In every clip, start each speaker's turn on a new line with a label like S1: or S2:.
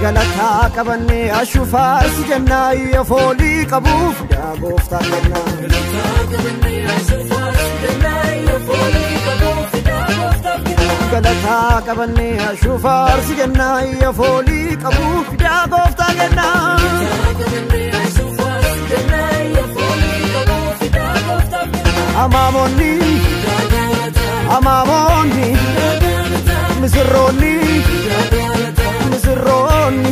S1: galata qabanne ashufar si janna ya foli qabuf ya gofta kenna galata qabanne ashufar si janna ya foli qabuf ya gofta kenna galata qabanne ashufar si janna ya foli qabuf ya gofta kenna amamoni amamoni misroni misroni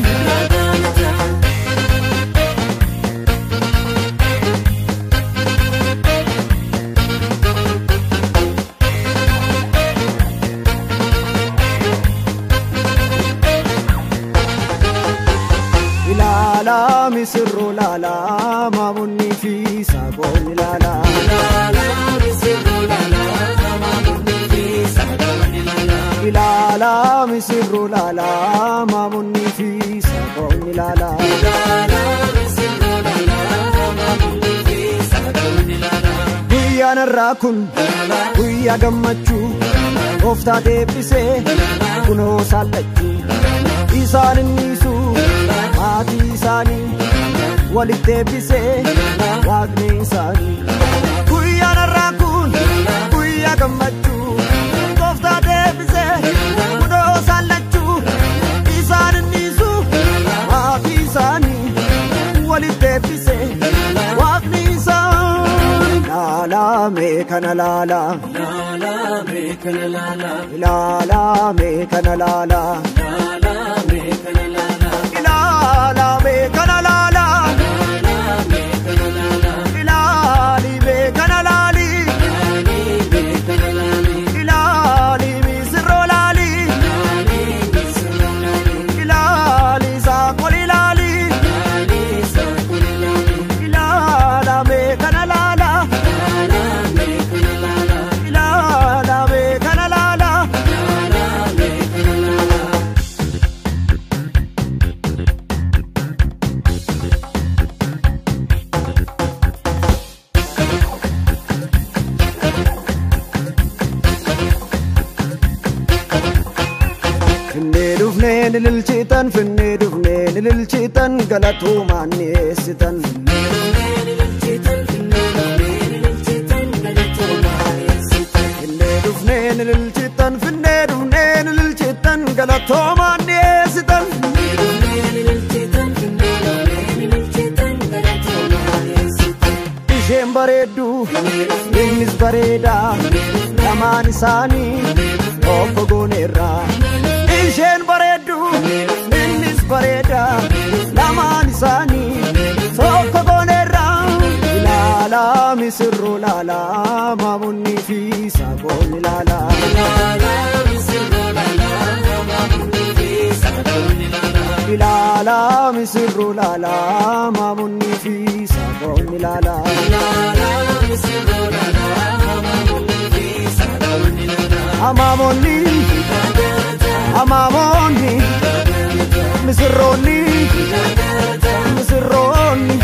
S1: ilala misro lala mamuni fi sabon ilala ilala misro lala mamuni fi sabon ilala guyya narrakun guyya gammachu ofta deebise kuno sallachu isaan nisu maati isaani walitti deebise waaqni isaani guyya narrakun guyya gammachu ofta deebise kuno sallachu isaan nisu maati isaani walitti deebise waaqni isaani lala me kana lala me kana lala lala me kana lala me kana lala ilala me kana lala ilali me kana lali ilali misro lali ilali saqoli lali ilala me kana lala ilala me kana lala finne dufne nililchitan galatu manesitan finne dufne nililchitan galatu manesitan ishen bareedu innis bareeda lamaan isaanii obbo gooneerra ishen bareedu innis bareeda lamaan isaanii tokko gooneerra ilala misirro lala mamunni fi saboon ilala ilala misirro lala mamunni fi saboon ilala amamoni amamoni misroni misroni